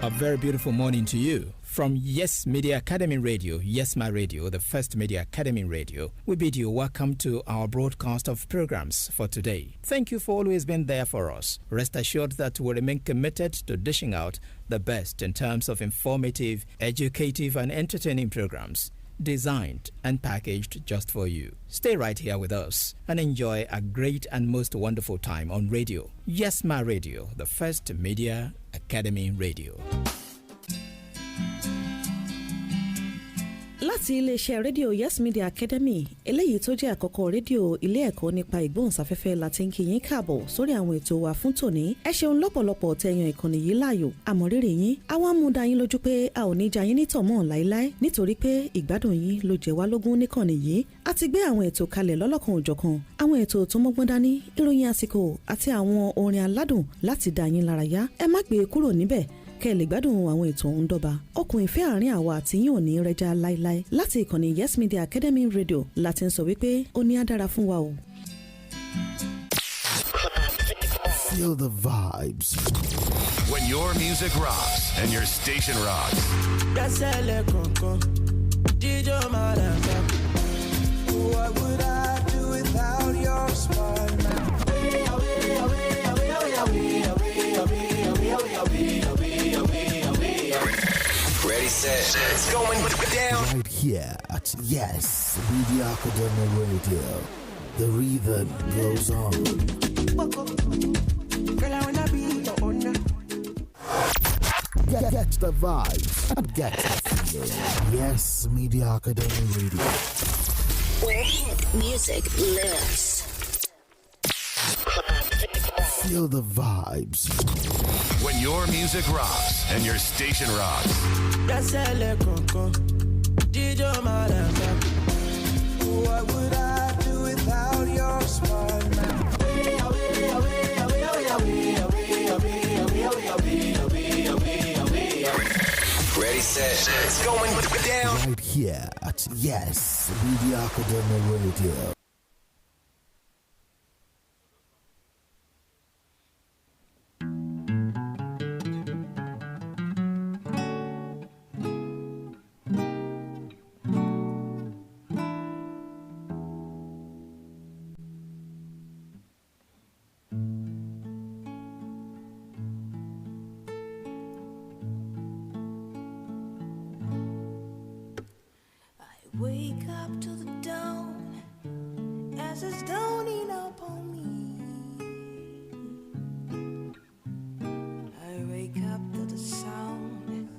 A very beautiful morning to you. From Yes Media Academy Radio, Yes My Radio, the first media academy radio, we bid you welcome to our broadcast of programs for today. Thank you for always being there for us. Rest assured that we remain committed to dishing out the best in terms of informative, educative, and entertaining programs designed and packaged just for you. Stay right here with us and enjoy a great and most wonderful time on radio. Yes My Radio, the first media academy radio. Láti iléeṣẹ́ rédíò Yes Media Academy eléyìí tó jẹ́ àkọ́kọ́ rédíò ilé ẹ̀kọ́ nípa ìgbóhùnsáfẹ́fẹ́ láti ń kí yín káàbọ̀ sórí àwọn ètò wa fún tòní. Ẹ ṣeun lọ́pọ̀lọpọ̀ tẹ̀yàn ìkànnì yìí láàyò àmọ̀rírì yín. Àwa mú dá yín lójú pé a ò ní já yín nítọ̀mọ́ láéláé nítorí pé ìgbádùn yín ló jẹ wá lógún níkànnì yìí. A ti gbé àwọn ètò kalẹ̀ lọ́lọ́kan òjọ̀kan, àwọn ètò tó mọ́gbọ́n dání, ìròyìn àsìkò àti àwọn orin aládùn láti dá yín lárayá. Ẹ má gbé kúrò níbẹ̀ kẹ́ lè gbádùn àwọn ètò ọ̀hún dọ́ba. Okùn ìfẹ́ àárín àwa àti yín ò ní rẹjà láíláí. Láti ìkànnì Yes Media Academy Radio láti ń sọ wípé ó ní á dára fún wa o. Feel the vibes. When your music rocks and your station rocks. What would I do without your smile now? Ready, set. It's going down. Right here at Yes Media Academy Radio. The rhythm goes on. Girl, I wanna be your owner. Get the vibes and get the feeling. Yes Media Academy Radio. Where hit music lives. Feel the vibes. When your music rocks and your station rocks. What would I do without your smile now? Ready, set. It's going down. Right here at Yes Media Academy Radio. Wake up to the dawn as it's dawning upon me. I wake up to the sound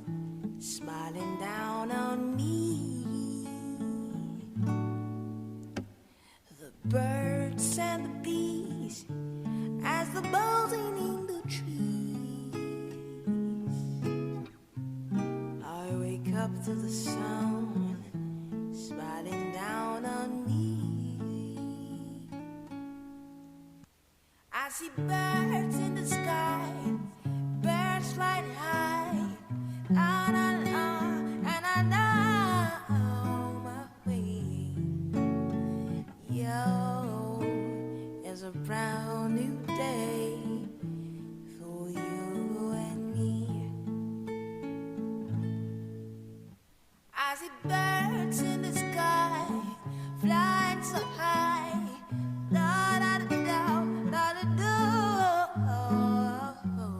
smiling down on me. The birds and the bees as the buzzing in the trees. I wake up to the sound smiling down on me. I see birds in the sky, birds flying high, and I know my way. Yo, it's a brand new day for you and me. I see birds in the sky, flying so high. Da da da da da da da. Oh, oh,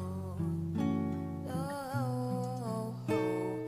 oh, oh.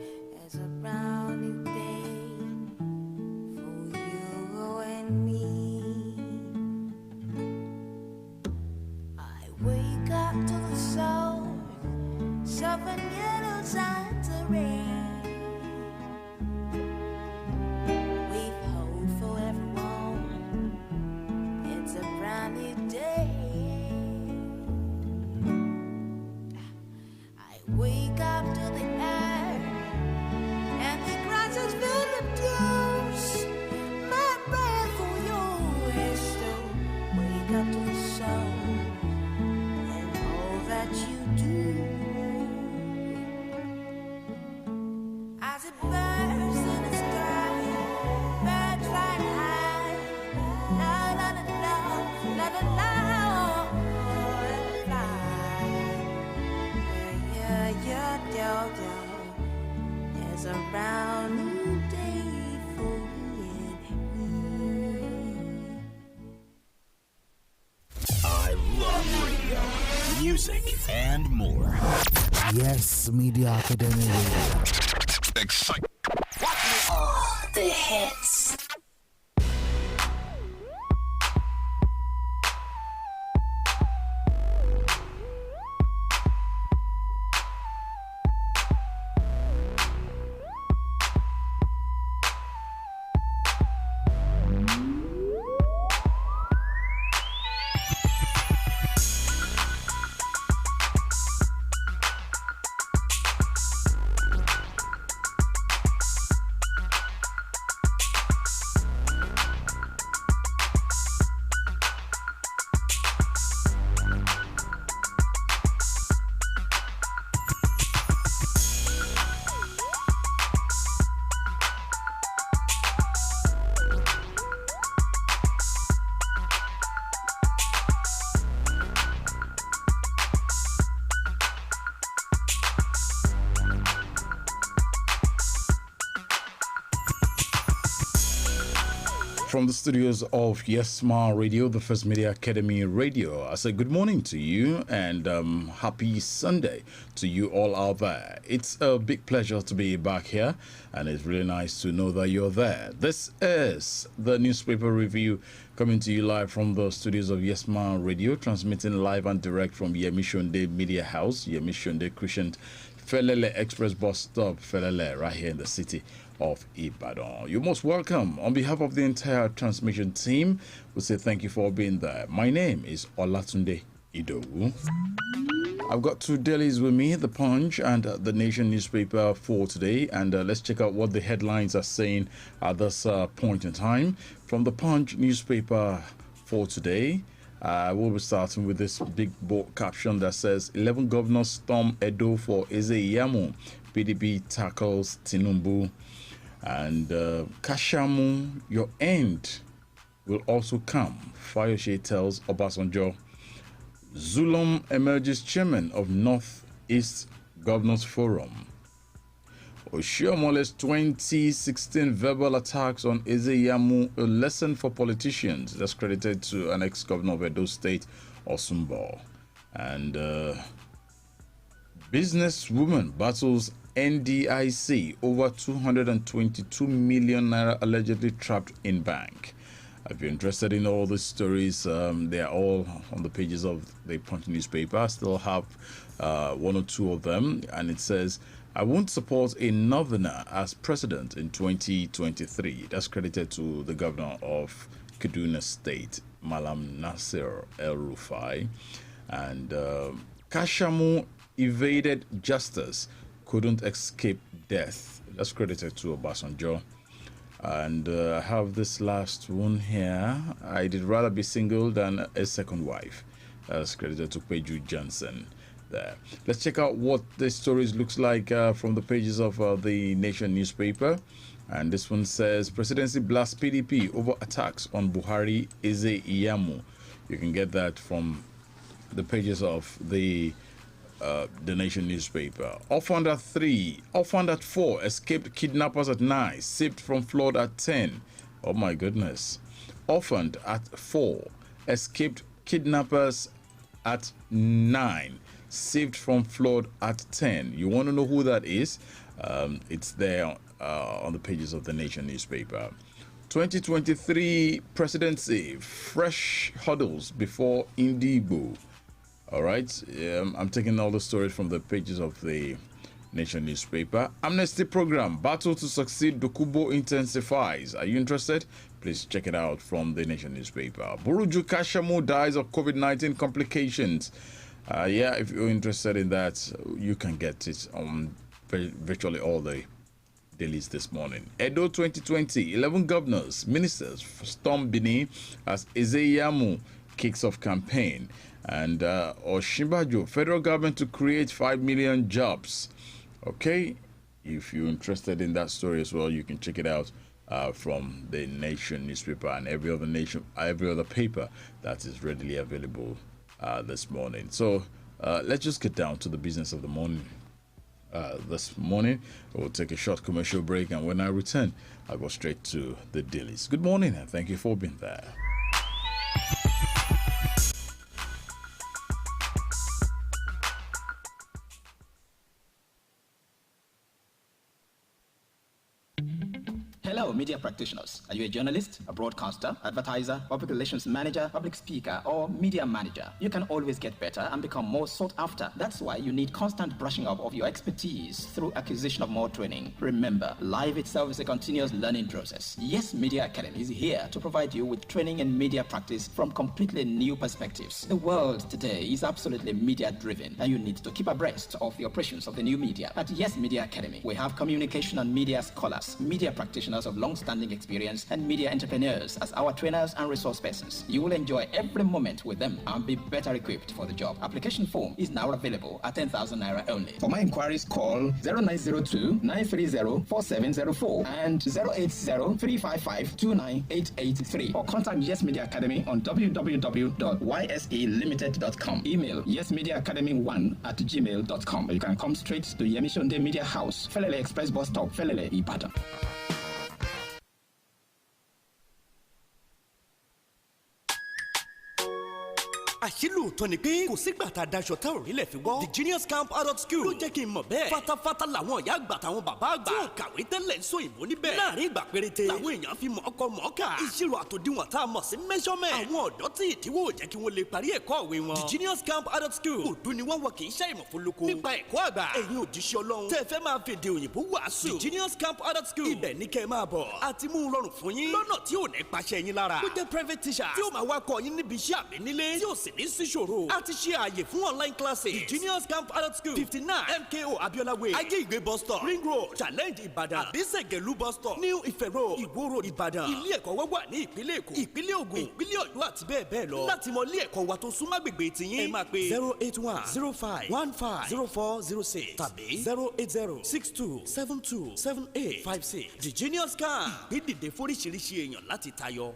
music, and more. Yes Media Academy Radio. Excite. The hits. From the studios of Yes Ma Radio, the First Media Academy Radio, I say good morning to you and happy Sunday to you all out there. It's a big pleasure to be back here, and it's really nice to know that you're there. This is the newspaper review coming to you live from the studios of Yes Ma Radio, transmitting live and direct from Yemi Sonde Media House, Yemi Sonde Christian Felele Express Bus Stop, Felele, right here in the city of Ibadan. You're most welcome. On behalf of the entire transmission team, we say thank you for being there. My name is Olatunde Idowu. I've got two dailies with me, The Punch and The Nation newspaper for today, and let's check out what the headlines are saying at this point in time. From The Punch newspaper for today, we'll be starting with this big bold caption that says 11 governors storm Edo for Eze-Iyamu. PDP tackles Tinubu. And Kashamu, your end will also come, Fayose tells Obasanjo. Zulum emerges chairman of North-East Governors Forum. Oshiomole's 2016 verbal attacks on Eze-Iyamu, a lesson for politicians. That's credited to an ex-governor of Edo State, Osumbo. And businesswoman battles NDIC over 222 million naira allegedly trapped in bank. If you're interested in all these stories, they are all on the pages of the Punch newspaper. I still have one or two of them, and it says, I won't support a northerner as president in 2023. That's credited to the governor of Kaduna State, Malam Nasir El-Rufai. And Kashamu evaded justice, couldn't escape death. That's credited to Obasanjo. And I have this last one here. I did rather be single than a second wife. That's credited to Peju Johnson there. Let's check out what the stories looks like from the pages of the Nation newspaper. And this one says, Presidency blasts PDP over attacks on Buhari Eze-Iyamu. You can get that from the pages of the Nation newspaper. Orphaned at 3, orphaned at 4, escaped kidnappers at 9, saved from flood at 10. Oh my goodness. Orphaned at 4, escaped kidnappers at 9, saved from flood at 10. You want to know who that is? It's there on the pages of the Nation newspaper. 2023 presidency, fresh hurdles before Indigo. All right, I'm taking all the stories from the pages of the Nation newspaper. Amnesty program, battle to succeed, Dokubo intensifies. Are you interested? Please check it out from the Nation newspaper. Buruju Kashamu dies of COVID-19 complications. Yeah, if you're interested in that, you can get it on virtually all the dailies this morning. Edo 2020, 11 governors, ministers storm Bini as Eze-Iyamu kicks off campaign. And Oshimbajo, federal government to create 5 million jobs. Okay, if you're interested in that story as well, you can check it out from the Nation newspaper and every other paper that is readily available this morning. So let's just get down to the business of the morning. This morning, we'll take a short commercial break, and when I return, I'll go straight to the dailies. Good morning, and thank you for being there. media practitioners. Are you a journalist, a broadcaster, advertiser, public relations manager, public speaker, or media manager? You can always get better and become more sought after. That's why you need constant brushing up of your expertise through acquisition of more training. Remember, life itself is a continuous learning process. Yes Media Academy is here to provide you with training in media practice from completely new perspectives. The world today is absolutely media driven, and you need to keep abreast of the operations of the new media. At Yes Media Academy, we have communication and media scholars, media practitioners of long-standing experience, and media entrepreneurs as our trainers and resource persons. You will enjoy every moment with them and be better equipped for the job. Application form is now available at 10,000 naira only. For more inquiries, call 0902 930 4704 and 080 355 29883, or contact Yes Media Academy on www.yselimited.com. Email yesmediaacademy1@gmail.com. You can come straight to Yemi Sonde Media House, Felele Express Bus Stop, Felele, Ibadan. àṣìlóòótọ́ ni pé kò sígbà tá a daṣọ tá ò rí lẹ̀ fi wọ́. The Genius Camp Adult School ló jẹ́ kí n mọ̀ bẹ́ẹ̀. fatafata làwọn ìyá àgbà táwọn bàbá àgbà tí ò kàwé tẹ́lẹ̀ ń sọ ìbò níbẹ̀. láàrin ìgbà péréte làwọn èèyàn fi mọ̀ọ́kọ mọ̀ọ́kà. ìṣirò àtòdiwọ̀n tá a mọ̀ sí measurement. àwọn ọ̀dọ́ tí ìdíwọ́ ò jẹ́ kí wọ́n lè parí ẹ̀kọ́ òwe wọn. The Genius Camp Adult School òdu ni wọ́n wọ kì í ṣe ìmọ̀ fólókó. nípa ẹ̀kọ́ àgbà ẹ̀yin òjíṣẹ́ Ọlọ́run tẹ́ fẹ́ máa fèdè òyìnbó wàásù. The Genius Camp Adult School ibẹ̀ ní kẹ́ máa bọ̀. a ti mú un rọrùn fún yín lọ́nà tí ò ní paṣẹ yín lára. ó jẹ́ private teacher tí ó máa wá kọ́ yín níbi iṣẹ́ àbí nílé tí ò sì ní síṣòro. a ti ṣe ààyè fún online classes. The Genius Camp Adult School 59 MKO Abiola Way Ajé Ìgbé bus stop Ring Road Challenge Ìbàdàn Àbísẹ̀gẹ̀lú bus stop New Ife Road Ìwó Road Ìbàdàn. ilé ẹ̀kọ́ wa wà ní ìpínlẹ̀ Èkó, ìpínlẹ̀ Ògùn, ìpínlẹ̀ Ọ̀yọ́ àti bẹ́ẹ̀ bẹ́ẹ̀ lọ. láti mọ ilé ẹ̀kọ́ wa tó súnmọ́ agbègbè tiyín ẹ máa pe 08105150406 tàbí 08062727856. The Genius Camp ìgbédìde fóríṣiríṣi èèyàn láti tayọ.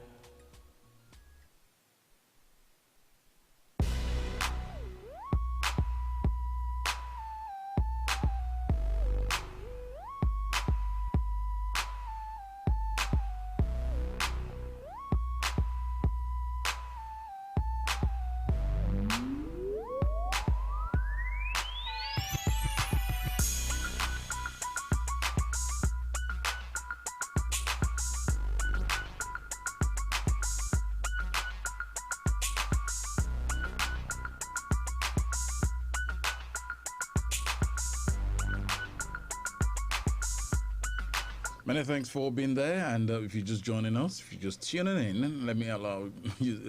Many thanks for being there, and if you're just joining us, if you're just tuning in, let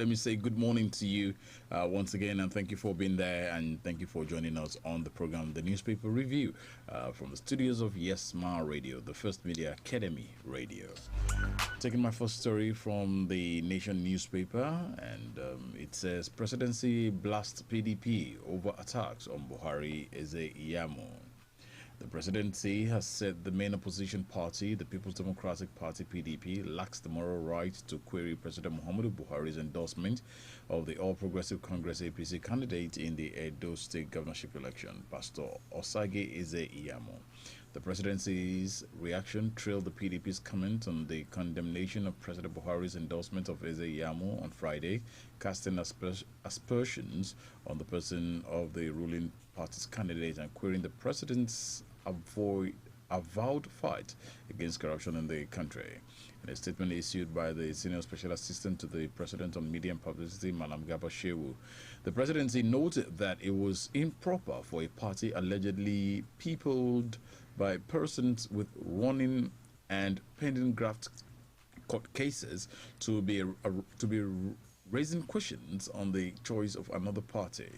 me say good morning to you once again, and thank you for being there, and thank you for joining us on the program, the Newspaper Review, from the studios of Yes Ma Radio, the First Media Academy Radio. Taking my first story from the Nation newspaper, and it says Presidency blasts PDP over attacks on Buhari Eze-Iyamo. The presidency has said the main opposition party, the People's Democratic Party (PDP), lacks the moral right to query President Muhammadu Buhari's endorsement of the All Progressive Congress (APC) candidate in the Edo State governorship election, Pastor Osage Eze-Iyamo. The presidency's reaction trailed the PDP's comment on the condemnation of President Buhari's endorsement of Eze-Iyamo on Friday, casting aspersions on the person of the ruling party's candidate and querying the president's avowed fight against corruption in the country. In a statement issued by the Senior Special Assistant to the President on Media and Publicity, Malam Garba Shehu, the presidency noted that it was improper for a party allegedly peopled by persons with running and pending graft court cases to be raising questions on the choice of another party.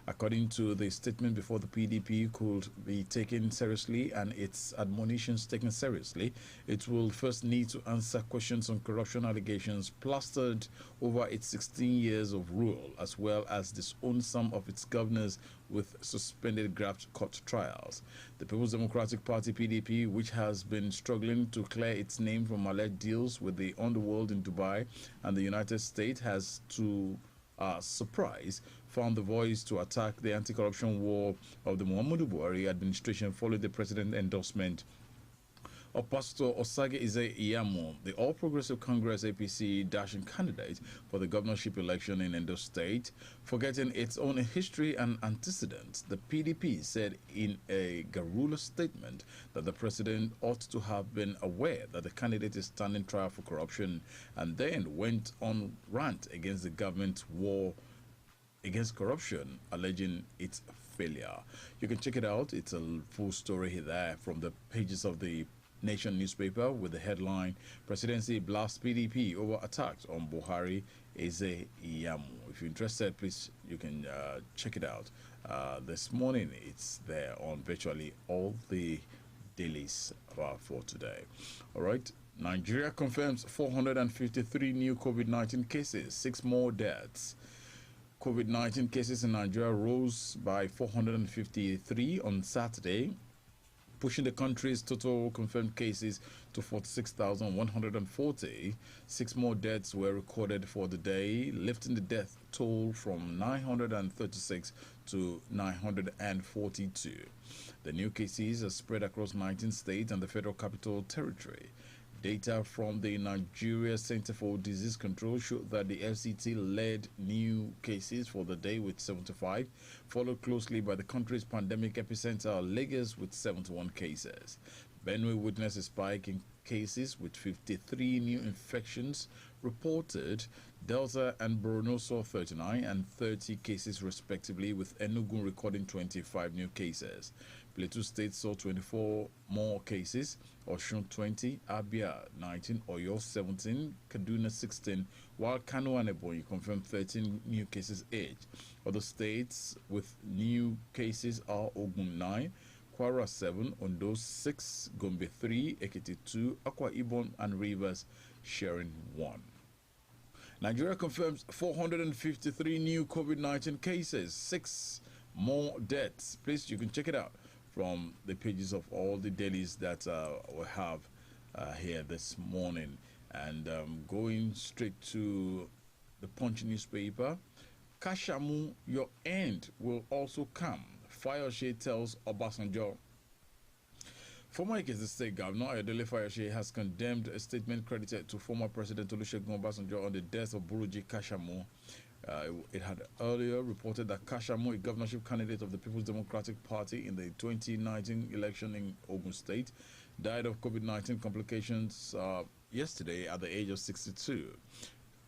According to the statement before the PDP could be taken seriously and its admonitions taken seriously, it will first need to answer questions on corruption allegations plastered over its 16 years of rule, as well as disown some of its governors with suspended graft court trials. The People's Democratic Party (PDP), which has been struggling to clear its name from alleged deals with the underworld in Dubai and the United States, has to surprise found the voice to attack the anti-corruption war of the Muhammadu Buhari administration following the president's endorsement Pastor Osage Ize Iyamo, the All Progressive Congress APC dashing candidate for the governorship election in Edo State, forgetting its own history and antecedents, the PDP said in a garrulous statement that the president ought to have been aware that the candidate is standing trial for corruption, and then went on rant against the government's war against corruption, alleging its failure. You can check it out. It's a full story there from the pages of the Nation newspaper with the headline Presidency Blasts PDP over attacks on Buhari Eze Iyamu. If you're interested, please, you can check it out. This morning, it's there on virtually all the dailies for today. All right. Nigeria confirms 453 new COVID-19 cases, 6 more deaths. COVID-19 cases in Nigeria rose by 453 on Saturday, pushing the country's total confirmed cases to 46,140. 6 more deaths were recorded for the day, lifting the death toll from 936 to 942. The new cases are spread across 19 states and the Federal Capital Territory. Data from the Nigeria Center for Disease Control showed that the FCT led new cases for the day with 75, followed closely by the country's pandemic epicenter, Lagos, with 71 cases. Benue witnessed a spike in cases with 53 new infections reported. Delta and Borno saw 39 and 30 cases respectively, with Enugu recording 25 new cases. Plateau State saw 24 more cases, Osun 20, Abia 19, Oyo 17, Kaduna 16, while Kano and Ebonyi confirmed 13 new cases each. Other states with new cases are Ogun 9, Kwara 7, Ondo 6, Gombe 3, Ekiti 2, Akwa Ibom and Rivers sharing 1. Nigeria confirms 453 new COVID-19 cases, 6 more deaths. Please, you can check it out from the pages of all the dailies that we have here this morning. And going straight to the Punch newspaper, Kashamu, your end will also come. Fayose tells Obasanjo. Former Ekiti State Governor Ayodele Fayose has condemned a statement credited to former President Olusegun Obasanjo on the death of Buruji Kashamu. It had earlier reported that Kashamu, a governorship candidate of the People's Democratic Party in the 2019 election in Ogun State, died of COVID-19 complications yesterday at the age of 62.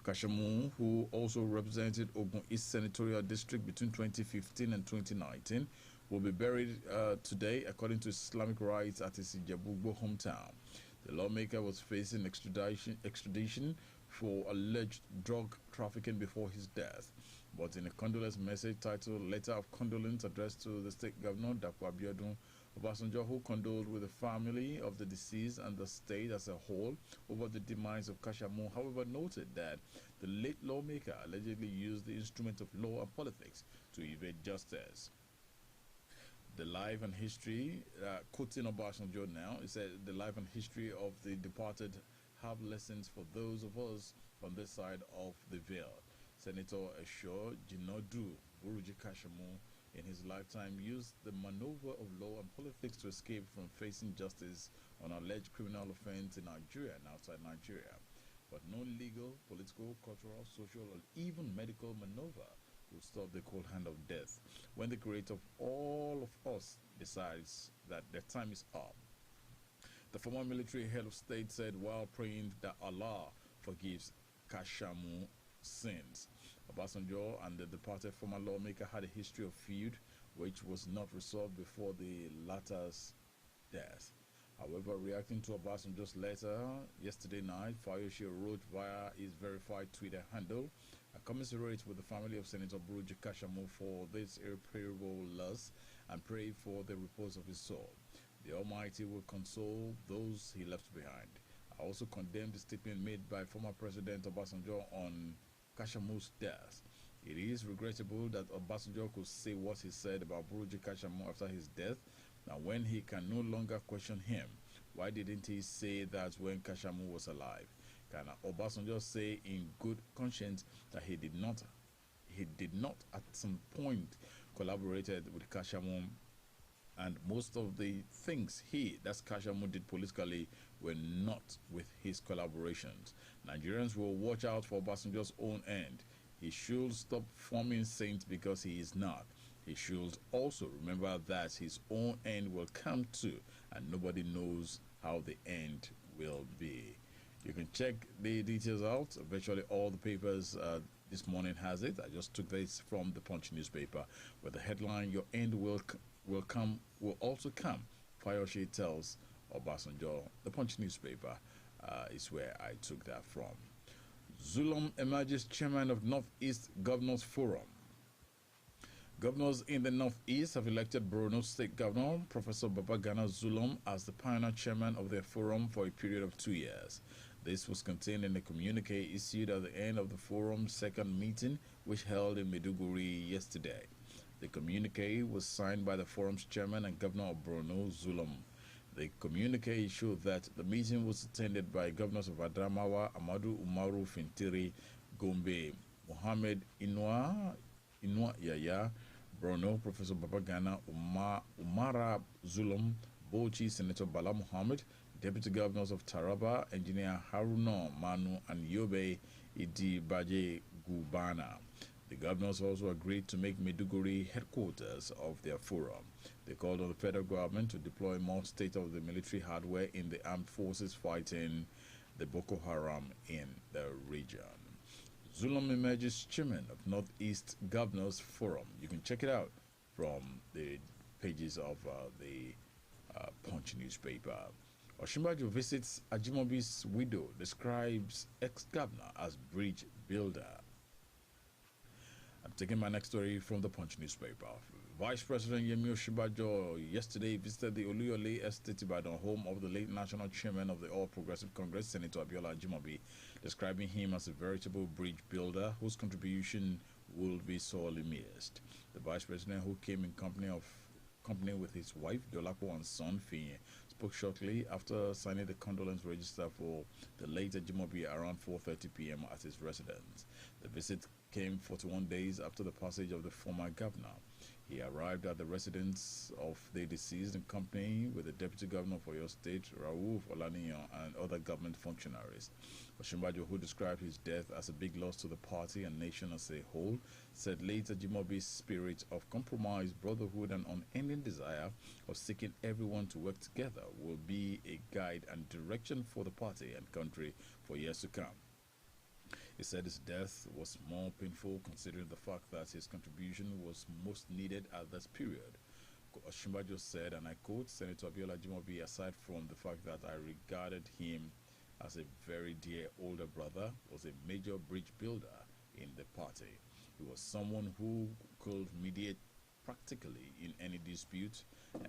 Kashamu, who also represented Ogun East Senatorial District between 2015 and 2019, will be buried today, according to Islamic rites, at his Ijebugbo hometown. The lawmaker was facing extradition for alleged drug trafficking before his death. But in a condolence message titled Letter of Condolence addressed to the state governor, Dapo Abiodun, Obasanjo, who condoled with the family of the deceased and the state as a whole over the demise of Kashamu, however, noted that the late lawmaker allegedly used the instrument of law and politics to evade justice. The life and history, quoting Obasanjo now, it said, the life and history of the departed have lessons for those of us on this side of the veil. Senator Esho Jinodu Buruji Kashamu, in his lifetime, used the maneuver of law and politics to escape from facing justice on alleged criminal offense in Nigeria and outside Nigeria. But no legal, political, cultural, social, or even medical maneuver will stop the cold hand of death when the creator of all of us decides that their time is up. The former military head of state said while praying that Allah forgives Kashamu's sins. Obasanjo and the departed former lawmaker had a history of feud which was not resolved before the latter's death. However, reacting to Obasanjo's letter yesterday night, Fayose wrote via his verified Twitter handle, "I commiserate with the family of Senator Buruji Kashamu for this irreparable loss and pray for the repose of his soul. The Almighty will console those he left behind." I also condemn the statement made by former President Obasanjo on Kashamu's death. It is regrettable that Obasanjo could say what he said about Buruji Kashamu after his death. Now, when he can no longer question him, why didn't he say that when Kashamu was alive? Can Obasanjo say in good conscience that he did not at some point collaborated with Kashamu And most of the things that's Kashamu, did politically were not with his collaborations. Nigerians will watch out for Obasanjo's own end. He should stop forming saints because he is not. He should also remember that his own end will come too, and nobody knows how the end will be. You can check the details out. Virtually all the papers this morning has it. I just took this from the Punch newspaper with the headline, "Your end will also come." Fayoshe tells Obasanjo. The Punch newspaper is where I took that from. Zulum emerges chairman of Northeast Governors Forum. Governors in the Northeast have elected Borno State Governor Professor Babagana Zulum as the pioneer chairman of their forum for a period of 2 years. This was contained in a communique issued at the end of the forum's second meeting, which held in Maiduguri yesterday. The communique was signed by the forum's chairman and governor of Borno, Zulum. The communique showed that the meeting was attended by governors of Adamawa, Amadu Umaru Fintiri, Gombe, Mohammed Inua Yaya, Borno, Professor Babagana Umara Zulum, Bauchi, Senator Bala Muhammad, Deputy Governors of Taraba, Engineer Haruna Manu, and Yobe Idi Baje Gubana. The governors also agreed to make Maiduguri headquarters of their forum. They called on the federal government to deploy more state-of-the-military hardware in the armed forces fighting the Boko Haram in the region. Zulum emerges chairman of Northeast Governors Forum. You can check it out from the pages of the Punch newspaper. Oshimbajo visits Ajimobi's widow, describes ex-governor as bridge builder. I'm taking my next story from the Punch newspaper. Vice President Yemi Osinbajo yesterday visited the Oluyole Estate Ibadan, home of the late national chairman of the All Progressive Congress, Senator Abiola Ajimobi, describing him as a veritable bridge builder whose contribution will be sorely missed. The vice president, who came in company with his wife Dolapo and son Finye, spoke shortly after signing the condolence register for the late Ajimobi around 4:30 p.m. at his residence. The visit came 41 days after the passage of the former governor. He arrived at the residence of the deceased in company with the Deputy Governor for your state, Raouf Olaniyan, and other government functionaries. Osinbajo, who described his death as a big loss to the party and nation as a whole, said later Ajimobi's spirit of compromise, brotherhood, and unending desire of seeking everyone to work together will be a guide and direction for the party and country for years to come. He said his death was more painful considering the fact that his contribution was most needed at this period. Osinbajo said, and I quote, Senator Abiola Ajimobi, aside from the fact that I regarded him as a very dear older brother, was a major bridge builder in the party. He was someone who could mediate practically in any dispute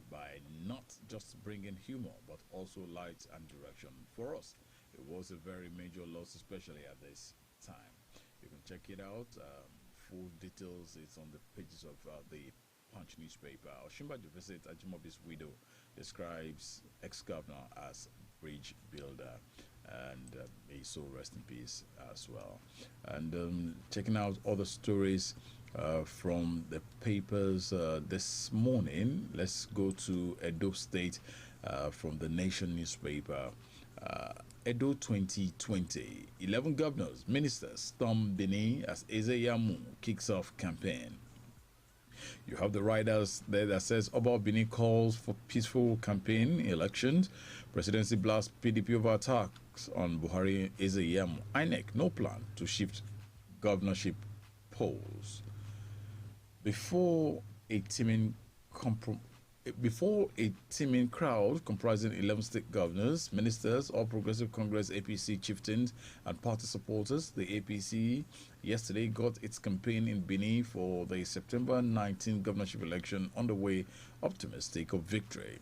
by not just bringing humor but also light and direction. For us, it was a very major loss, especially at this time. You can check it out. Full details is on the pages of the Punch newspaper. Osinbajo visit Ajimobi's widow, describes ex-governor as bridge builder, and may so rest in peace as well. And checking out other stories from the papers this morning, let's go to Edo State from the Nation newspaper. Edo 2020, 11 governors, ministers storm Benin as Ezeyamu kicks off campaign. You have the riders there that says about Benin calls for peaceful campaign elections. Presidency blasts PDP over attacks on Buhari Ezeyamu. INEC no plan to shift governorship polls. Before a teaming crowd comprising 11 state governors, ministers, All Progressive Congress APC chieftains, and party supporters, the APC yesterday got its campaign in Benin for the September 19 governorship election underway, optimistic of victory.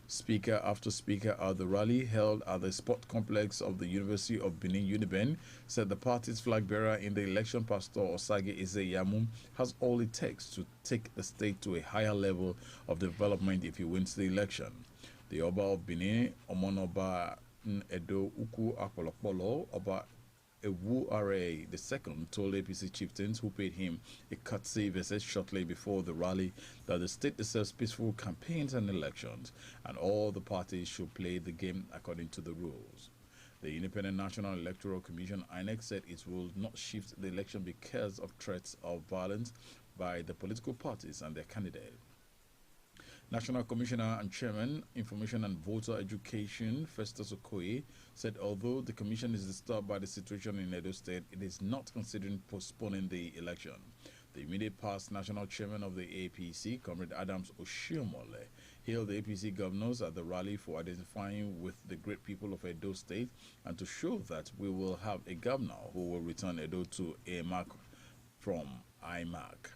Speaker after speaker at the rally held at the sport complex of the University of Benin, Uniben, said the party's flag bearer in the election, Pastor Osage Ezeyamu, has all it takes to take the state to a higher level of development if he wins the election. The Oba of Benin, Omonoba Edo Uku Akpolokpolo, Oba Ewuare II told APC chieftains who paid him a courtesy visit shortly before the rally that the state deserves peaceful campaigns and elections, and all the parties should play the game according to the rules. The Independent National Electoral Commission (INEC) said it will not shift the election because of threats of violence by the political parties and their candidates. National Commissioner and Chairman, Information and Voter Education, Festus Okoye, said although the Commission is disturbed by the situation in Edo State, it is not considering postponing the election. The immediate past National Chairman of the APC, Comrade Adams Oshiomhole, hailed the APC governors at the rally for identifying with the great people of Edo State and to show that we will have a governor who will return Edo to AMAC from IMAC.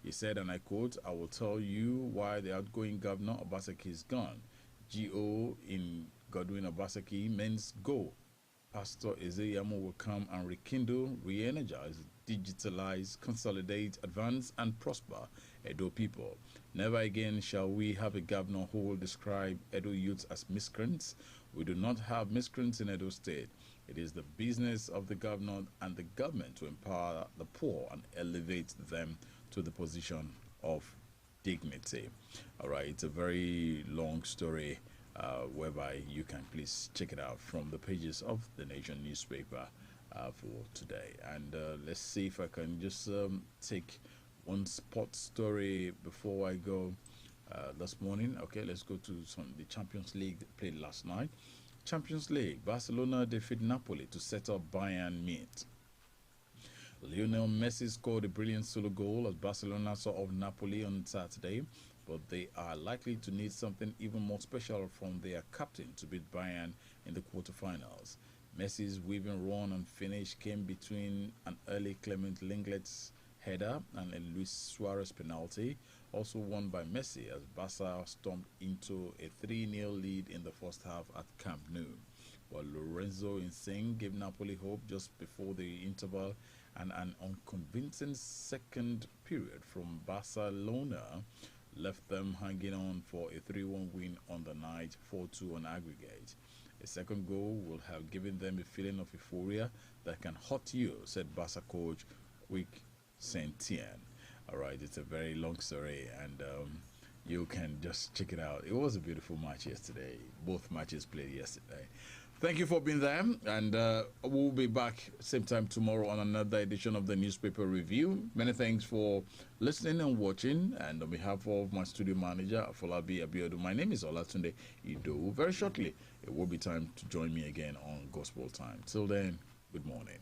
He said, and I quote, "I will tell you why the outgoing governor Obaseki is gone. G.O. in Godwin Obaseki means go. Pastor Ezeyamo will come and rekindle, re-energize, digitalize, consolidate, advance, and prosper Edo people. Never again shall we have a governor who will describe Edo youths as miscreants. We do not have miscreants in Edo State. It is the business of the governor and the government to empower the poor and elevate them to the position of dignity." All right, it's a very long story whereby you can please check it out from the pages of the Nation newspaper for today. And let's see if I can just take one sports story before I go this morning. Okay, let's go to the Champions League played last night. Champions League, Barcelona defeat Napoli to set up Bayern Munich. Lionel Messi scored a brilliant solo goal as Barcelona saw off Napoli on Saturday, but they are likely to need something even more special from their captain to beat Bayern in the quarterfinals. Messi's weaving run and finish came between an early Clement Lenglet's header and a Luis Suarez penalty, also won by Messi as Barca stormed into a 3-0 lead in the first half at Camp Nou, while Lorenzo Insigne gave Napoli hope just before the interval, and an unconvincing second period from Barcelona left them hanging on for a 3-1 win on the night, 4-2 on aggregate. A second goal will have given them a feeling of euphoria that can hurt you, said Barca coach Quick Saint-Tien. All right, it's a very long story, and you can just check it out. It was a beautiful match yesterday. Both matches played yesterday. Thank you for being there, and we'll be back same time tomorrow on another edition of the Newspaper Review. Many thanks for listening and watching, and on behalf of my studio manager, Afolabi Abiodun, my name is Olatunde Ido. Very shortly, it will be time to join me again on Gospel Time. Till then, good morning.